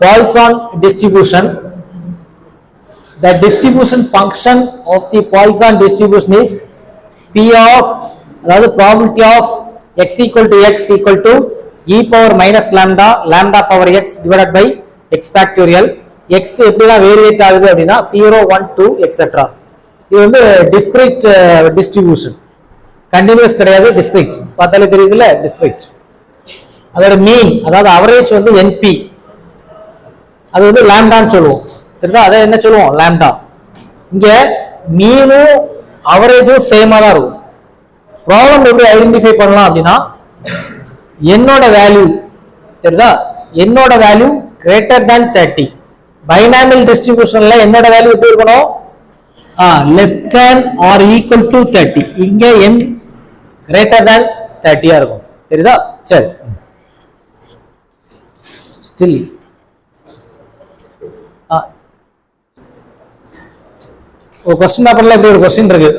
Poisson distribution. The distribution function of the Poisson distribution is P of, the probability of x equal to e power minus lambda power x divided by x factorial. X எப்படினா வேரியேட் ஆகுது அப்படினா 0 1 2 etc. இது வந்து discrete distribution. Continuous கிடையாது, discrete. பார்த்தாலே தெரியுதுல, discrete. அதோட மீன், அதாவது அவரேஜ் வந்து NP. அது வந்து லாம்டான்னு சொல்லுவோம். தெரியுதா? அதை என்ன சொல்லுவோம்? லாம்டா. இங்க மீனும் அவரேஜும் சேமா தான் இருக்கும். ப்ராப்ளம் எப்படி ஐடென்டிஃபை பண்ணலாம் அப்படின்னா, என்னோட வேல்யூ தெரியுதா, என்னோட வேல்யூ கிரேட்டர் than 30. பைனாமியல் டிஸ்ட்ரிபியூஷன்ல என்னோட வேல்யூ எப்படி இருக்கணும்? less than or equal to 30. இங்க n greater than 30 இருக்கும். தெரியுதா? சரி, ஸ்டில் ஒரு क्वेश्चन பேப்பர்ல இப்படி ஒரு क्वेश्चन இருக்கு,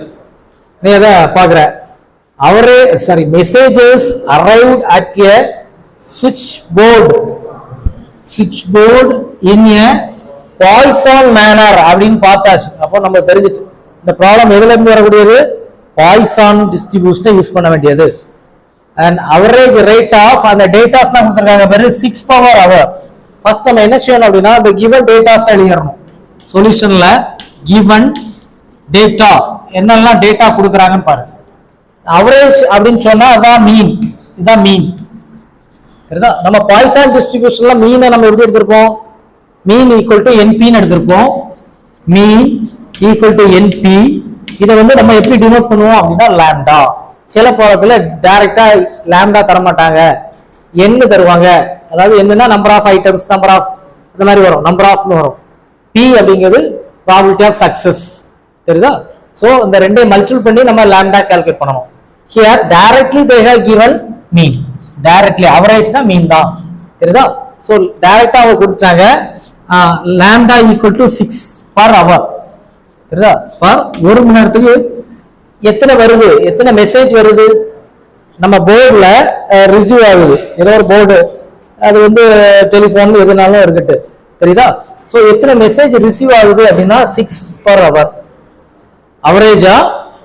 நீ அத பாக்குற. அவரே sorry messages arrived at a switchboard in a Poisson manner அப்படின்னு பார்த்தாச்சு. அப்போ நம்ம தெரிஞ்சிச்சு இந்த ப்ராப்ளம் எதுல இருந்து வரக்கூடியது, பாய்சான் டிஸ்ட்ரிபியூஷனை யூஸ் பண்ண வேண்டியது. அண்ட் அவரேஜ் ரேட் ஆஃப் அந்த டேட்டாஸ் தான் கொடுத்துருக்காங்க பாரு, 6 பவர் அவர். ஃபர்ஸ்ட் நம்ம என்ன செய்யணும் அப்படின்னா, இந்த கிவன் டேட்டாஸ் எழுதிடணும். சொல்யூஷன்ல கிவன் டேட்டா என்னெல்லாம் டேட்டா கொடுக்குறாங்கன்னு பாரு. அவரேஜ் அப்படின்னு சொன்னா அதான் மீன், இதான் மீன். சரிதா? நம்ம பாய்சான் டிஸ்ட்ரிபியூஷன்ல மீனை நம்ம எப்படி எடுத்திருப்போம், மீன் ஈக்குவல் டு என்பின்னு எடுத்திருப்போம். Mean equal to NP. இதை வந்து நம்ம எப்படி டினோட் பண்ணுவோம் அப்படின்னா லாம்டா. சில பாடத்துல டைரக்டா லாம்டா தர மாட்டாங்க, என்ன தருவாங்க. அதாவது என்னன்னா number of items, number of இந்த மாதிரி வரும், நம்பர் ஆஃப்னு வரும். பி அப்படிங்கிறது ப்ராபபிலிட்டி ஆஃப் சக்சஸ். தெரியுதா? சோ இந்த ரெண்டையும் மல்டிபிள் பண்ணி நம்ம லாம்டா கால்குலேட் பண்ணணும். Here directly they have given mean. Directly அவரேஜ்னா மீன் தான். தெரியுதா? சோ டைரக்டா அவங்க கொடுத்தாங்க lambda equal to 6 per hour. தெரியுதா? பர் ஒரு மணி நேரத்துக்கு எத்தனை வருது, எத்தனை மெசேஜ் வருது நம்ம போர்டுல ரிசீவ் ஆகுது. ஏதோ ஒரு போர்டு, அது வந்து டெலிபோன் எதுனாலும் இருக்கட்டு. தெரியுதா? சோ எத்தனை மெசேஜ் ரிசீவ் ஆகுது அப்படின்னா 6 பர் அவர். அவரேஜா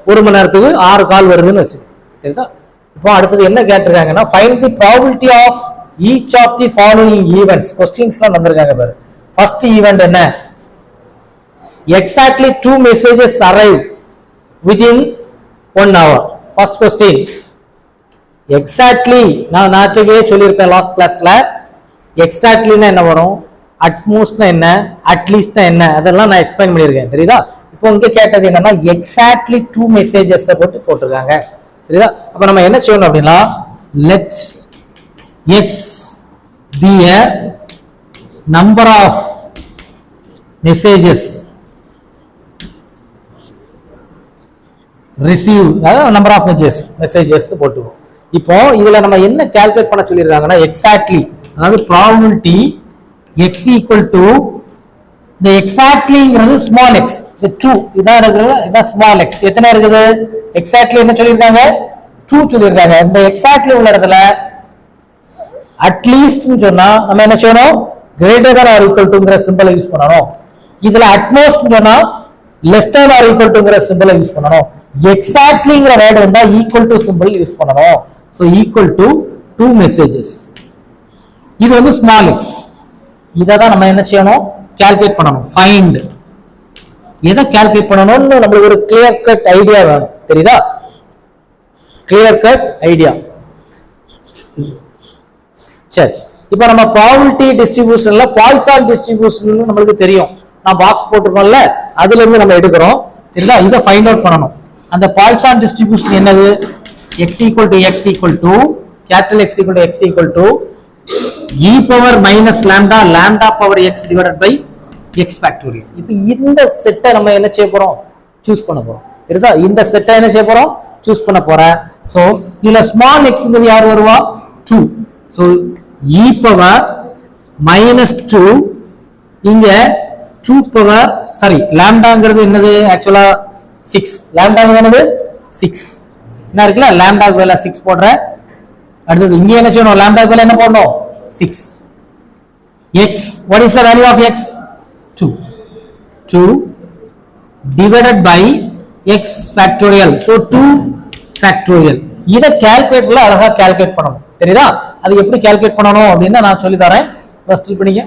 ஒரு மணி நேரத்துக்கு 6 கால் வருதுன்னு வச்சு. தெரியுதா? இப்போ அடுத்தது என்ன கேட்டிருக்காங்கன்னா, find the probability of each of the following events. கொஸ்டின்ஸ்லாம் வந்திருக்காங்க பாரு. ஃபர்ஸ்ட் ஈவென்ட் என்ன, exactly 2 messages arrive within 1 hour. First question exactly. நான் நாட்டுக்கே சொல்லியிருப்பேன் லாஸ்ட் கிளாஸ்ல. எக்ஸாக்ட்லினா என்ன வரும், அட்மோஸ்ட்னா என்ன, அட்லீஸ்ட்னா என்ன, அதெல்லாம் நான் எக்ஸ்பிளைன் பண்ணியிருக்கேன். தெரியுதா? இப்போ இங்க கேட்டது என்னன்னா எக்ஸாக்ட்லி 2 மெசேஜஸ் போட்டிருக்காங்க. தெரியுதா? அப்ப நம்ம என்ன செய்யணும் அப்படின்னா, let X P a number of messages received, அதாவது number of messages போட்டுவோம். இப்போ இதுல நம்ம என்ன கால்குலேட் பண்ண சொல்லியிருக்காங்கன்னா, எக்ஸாக்ட்லி அதாவது ப்ராபபிலிட்டி x ஈக்குவல் டு இந்த எக்ஸாக்ட்லிங்கிறது ஸ்மால் எக்ஸ், இந்த 2 இதான் இருக்குது, இதான் ஸ்மால் எக்ஸ். எத்தனை இருக்குது எக்ஸாக்ட்லி என்ன சொல்லியிருக்காங்க, 2 சொல்லியிருக்காங்க. இந்த எக்ஸாக்ட்லி உள்ள இடத்துல அட்லீஸ்ட் சொன்னா நம்ம என்ன செய்யணும், கிரேட்டர் than or equal toங்கிற சிம்பலை யூஸ் பண்ணணும். இதுல அட்மோஸ்ட் சொன்னா less than or equal toங்கிற சிம்பலை யூஸ் பண்ணணும். எக்ஸாக்ட்லிங்கிற வேர்ட் வந்தா ஈக்குவல் டு சிம்பல் யூஸ் பண்ணணும். So equal to 2 messages. இது வந்து ஸ்மால் எக்ஸ். இதை தான் நம்ம என்ன செய்யணும், கால்குலேட் பண்ணணும். ஃபைண்ட் எதை கால்குலேட் பண்ணணும்னு நம்மளுக்கு ஒரு கிளியர் கட் ஐடியா வேணும். தெரியுதா? Clear cut idea. சரி, இப்போ நம்ம ப்ராபபிலிட்டி டிஸ்ட்ரிபியூஷன்ல பாய்சான் டிஸ்ட்ரிபியூஷன் நம்மளுக்கு தெரியும். நான் பாக்ஸ் போட்டிருக்கோம்ல, அதுல இருந்து நம்ம எடுக்கிறோம். தெரியுதா? இதை ஃபைண்ட் அவுட் பண்ணணும். அந்த பாய்சான் டிஸ்ட்ரிபியூஷன் என்னது, x equal to x equal to capital X equal to x equal to e power minus lambda lambda power x divided by x factorial. இப்போ இந்த செட்டை நம்ம என்ன செய்ய போறோம், சூஸ் பண்ண போறோம். தெரியுதா? இந்த செட்டை என்ன செய்ய போறோம், சூஸ் பண்ண போறேன். சோ இதுல ஸ்மால் x ங்கிறது யார் வருவா, 2. சோ e power minus 2, இங்க 2 power சாரி லாம்டாங்கிறது என்னது, ஆக்சுவலா 6. லாம்டாங்கிறது என்னது 6. என்ன இருக்குல்ல, லாம்டாக்கு பதிலா 6 போடுற. அடுத்தது இங்க என்ன செய்யணும், லாம்டாக்கு பதிலா என்ன போடணும் 6. x, what is the value of x? 2. 2 divided by x factorial, so 2 factorial. இதை கால்குலேட்டர்ல அழகா கால்குலேட் பண்ணணும். தெரியுதா? அது எப்படி கால்குலேட் பண்ணணும் அப்படின்னா நான் சொல்லி தரேன். ஃபர்ஸ்ட் பண்ணிங்க.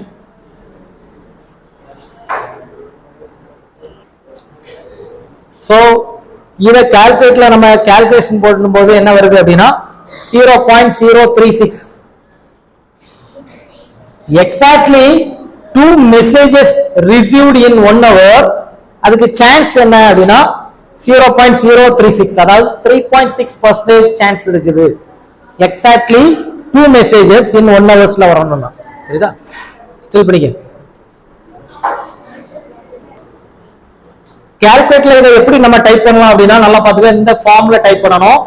சோ இத கால்குலேட்டர்ல நம்ம கால்குலேஷன் போடும்போது என்ன வருது அப்படின்னா 0.036. exactly 2 messages received in 1 hour. அதுக்கு சான்ஸ் என்ன அப்படின்னா 0.036, அதாவது 3.6% சான்ஸ் இருக்குது. exactly 2 messages in 1 hours ல வரணும்னா. சரிதா? ஸ்டில் படிங்க. கால்குலேட்டர்ல இதை எப்படி நம்ம டைப் பண்ணலாம் அப்படின்னா நல்லா பாத்துக்க. இந்த ஃபார்ம்ல டைப் பண்ணணும்.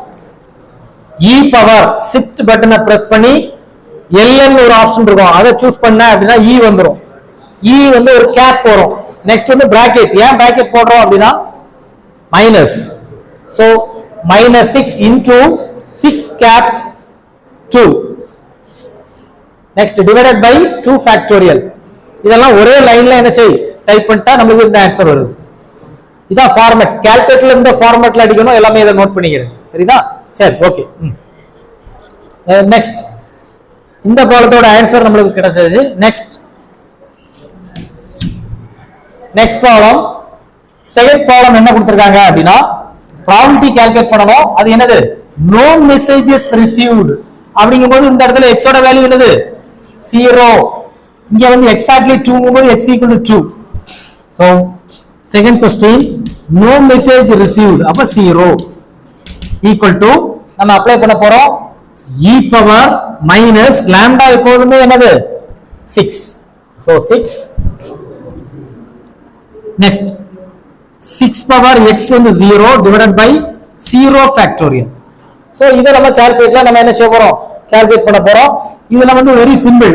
e பவர் ஷிஃப்ட் பட்டனை பிரஸ் பண்ணி ln ஒரு ஆப்ஷன் இருக்கும், அதை சூஸ் பண்ண அப்படின்னா e வந்துரும். e வந்து ஒரு கேப் வரும். நெக்ஸ்ட் வந்து பிராக்கெட். ஏன் பிராக்கெட் போடுறோம் அப்படின்னா minus. So -6 into 6 cap 2. Next divided by 2 factorial. இதெல்லாம் ஒரே லைன்ல என்ன செய் டைப் பண்ணிட்டா நமக்கு இந்த ஆன்சர் வருது. இதான் ஃபார்மட். கால்குலேட்டர்ல இந்த ஃபார்மட்ல அடிக்கணும். எல்லாமே இதை நோட் பண்ணிக்கிறது. தெரியுதா? சரி, ஓகே. நெக்ஸ்ட் இந்த ப்ராப்ளத்தோட ஆன்சர் நமக்கு கிடைச்சது. நெக்ஸ்ட் ப்ராப்ளம், செகண்ட் ப்ராப்ளம் என்ன கொடுத்திருக்காங்க அப்படின்னா ப்ராபபிலிட்டி கால்குலேட் பண்ணணும். அது என்னது? நோ மெசேஜஸ் ரிசீவ்டு அப்படிங்கும்போது இந்த இடத்துல x ஓட வேல்யூ என்னது? 0. இங்க வந்து exactly 2 ங்கும்போது x equal to 2. so second question, no message received, அப்ப 0 equal to நம்ம அப்ளை பண்ண போறோம் e பவர் மைனஸ் லாம்டா எப்போதுமே என்னது? 6. so 6. next 6 பவர் x வந்து 0 divided by 0 factorial. so இத நம்ம கால்குலேட்டர்ல நம்ம என்ன செய்ய போறோம்? கால்குலேட் பண்ண போறோம். இதுல வந்து very simple.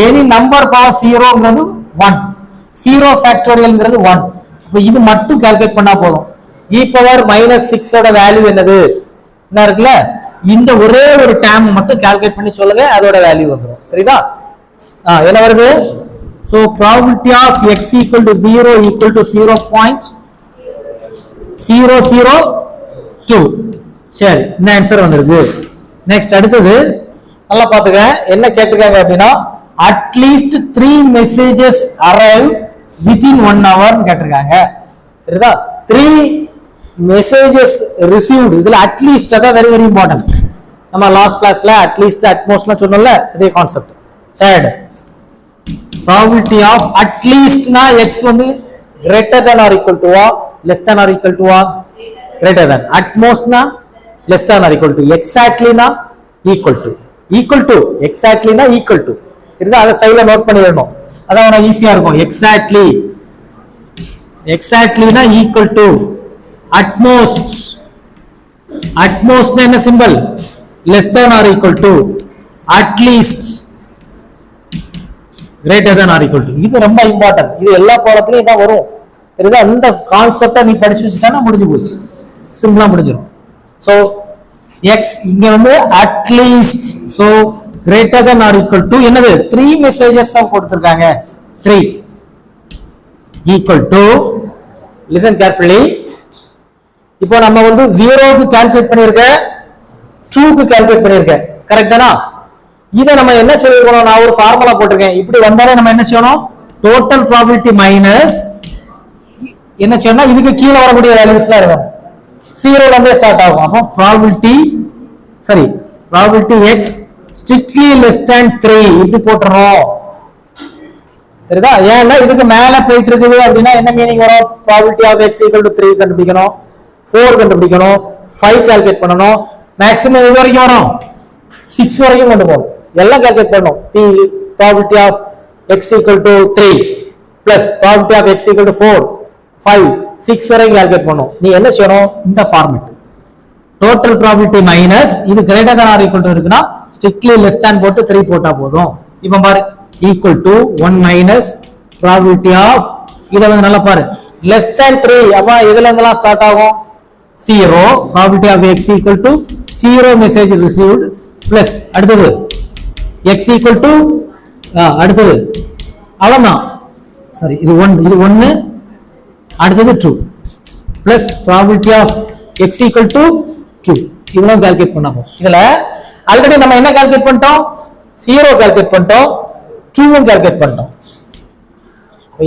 Any number power 0ங்கிறது 1, 0 ஃபேக்டோரியல்ங்கிறது 1. அப்ப இது மட்டும் கால்குலேட் பண்ணா போதும். e பவர் -6 ஓட வேல்யூ என்னது? என்ன இருக்குல்ல, இந்த ஒரே ஒரு டேர்ம் மட்டும் கால்குலேட் பண்ணி சொல்லுங்க, அதோட வேல்யூ வந்துரும். தெரியுதா? என்ன வருது? so probability of x equal to 0 equal to 0.002. சரி, இந்த ஆன்சர் வந்துருது. நெக்ஸ்ட் அடுத்தது நல்லா பாத்துக்க. என்ன கேட்டிருக்காங்க அப்படின்னா at least 3 messages arrive within 1 hour கேட்டிருக்காங்க. தெரியுதா? 3 messages received. இதுல அட்லீஸ்ட் அதான் வெரி வெரி இம்பார்ட்டன்ட். நம்ம லாஸ்ட் கிளாஸ்ல அட்லீஸ்ட் அட்மோஸ்ட்லாம் சொன்னோம்ல, அதே concept. Third probability of atleast na x வந்து greater than or equal to or less than or equal to or greater than, atmost na less than or equal to, exactly na equal to exactly na equal to. இதுதா அத சைடுல note பண்ணிடணும். அதான் உங்களுக்கு ஈஸியா இருக்கும். exactly na equal to, atmost என்ன symbol? less than or equal to, at least greater than or equal to. இது ரொம்ப இம்பார்ட்டன்ட். இது எல்லா பாடத்திலயும் இதான் வரும். தெரியுதா? இந்த கான்செப்டை நீ படிச்சு வச்சுட்டானா முடிஞ்சு போச்சு, சிம்பிளா முடிஞ்சிடும். சோ x இங்க வந்து at least, so greater than or equal to என்னது? 3 மெசேஜஸ் தான் கொடுத்திருக்காங்க. 3 equal to, listen carefully. இப்போ நம்ம வந்து 0 க்கு கால்குலேட் பண்ணிருக்க, 2 க்கு கால்குலேட் பண்ணிருக்க. கரெக்ட் தானா? இதை நம்ம என்ன சொல்லிருக்கோம்? நான் ஒரு ஃபார்முலா போட்டிருக்கேன். இப்படி வந்தாலே நம்ம என்ன செய்யணும்? டோட்டல் ப்ராபபிலிட்டி மைனஸ் என்ன செய்யணும்? இதுக்கு கீழே வரக்கூடிய வேல்யூஸ்லாம் இருக்கும். 0ல இருந்தே ஸ்டார்ட் ஆகும். அப்போ probability x strictly less than 3 இப்படி போட்டுறோம். தெரியுதா? ஏன்னா இதுக்கு மேல போயிட்டு இருக்குது அப்படின்னா என்ன மீனிங் வரும்? Probability of x equal to 3 கண்டுபிடிக்கணும், 4 கண்டுபிடிக்கணும், 5 கால்குலேட் பண்ணணும். மேக்ஸிமம் இது வரைக்கும் வரும், 6 வரைக்கும் கொண்டு போகணும். எல்லாம் கால்குலேட் பண்ணணும். probability of x equal to 3 plus probability of x equal to 4, 5, 6 வரைக்கும் கால்குலேட் பண்ணணும். நீ என்ன செய்யணும்? இந்த ஃபார்மட் டோட்டல் ப்ராபபிலிட்டி மைனஸ் இது greater than or equal to இருக்குன்னா strictly less than போட்டு 3 போட்டா போதும். இப்போ பாரு equal to 1 minus probability of, இத வந்து நல்லா பாரு, less than 3. அப்ப எதுல இருந்தெல்லாம் ஸ்டார்ட் ஆகும்? 0. probability of x equal to 0 message received plus அடுத்தது x equal to அடுத்தது அவ்வளவுதான். சாரி, இது 1 அடுத்தது 2 plus probability of x equal to 2 இவ்வளவு கால்குலேட் பண்ணா போதும். இதுல ஆல்ரெடி நம்ம என்ன கால்குலேட் பண்ணிட்டோம்? 0 கால்குலேட் பண்ணிட்டோம், 2 கால்குலேட் பண்ணிட்டோம்.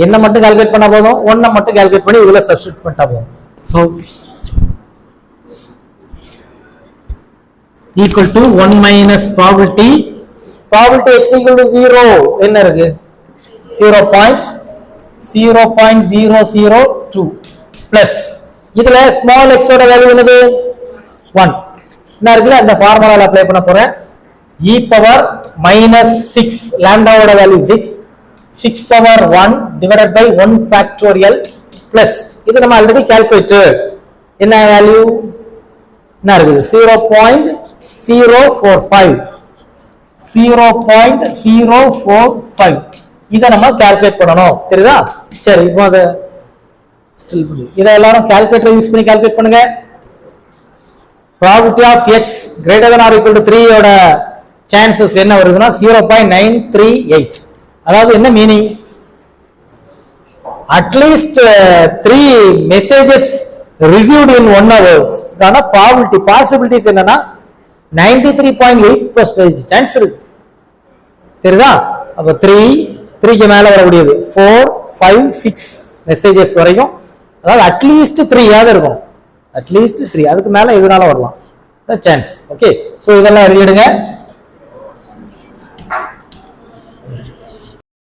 என்ன மட்டும் கால்குலேட் பண்ணா போதும், 1 மட்டும் கால்குலேட் பண்ணி இதுல சப்ஸ்டிட்யூட் பண்ணிட்டா போதும். So equal to 1 minus probability x equal to 0 என்ன இருக்கு? 0.002 பிளஸ் இதுல ஸ்மால் x ஓட வேல்யூ என்னது? 1. என்ன இருக்குல்ல, அந்த ஃபார்முலால அப்ளை பண்ண போறேன். e பவர் -6 lambda ஓட value 6 power 1 divided by 1 factorial plus இது நம்ம ஆல்ரெடி கால்குலேட்டட். என்ன வேல்யூ என்ன இருக்குது? 0.045 இதை நம்ம கால்குலேட் பண்ணணும். தெரியுதா? சரி, இப்போ அதை இதை எல்லாரும் கால்குலேட்டர் யூஸ் பண்ணி கால்குலேட் பண்ணுங்க. Probability of x greater than or equal to 3 ஓட சான்சஸ் என்ன வருதுன்னா 0.938. அதாவது என்ன meaning? At least 3 messages received in 1 hour கான ப்ராபபிலிட்டி பாசிபிலிட்டிஸ் என்னன்னா 93.8% சான்ஸ் இருக்கு. தெரியுதா? அப்ப 3க்கு மேல வரக்கூடியது 4, 5, 6 மெசேஜஸ் வரைக்கும், அதாவது அட்லீஸ்ட் 3 ஆவது இருக்கும். அட்லீஸ்ட் 3, அதுக்கு மேல எதுனால வரலாம் சான்ஸ். ஓகே, சோ இதெல்லாம் எழுதிடுங்க.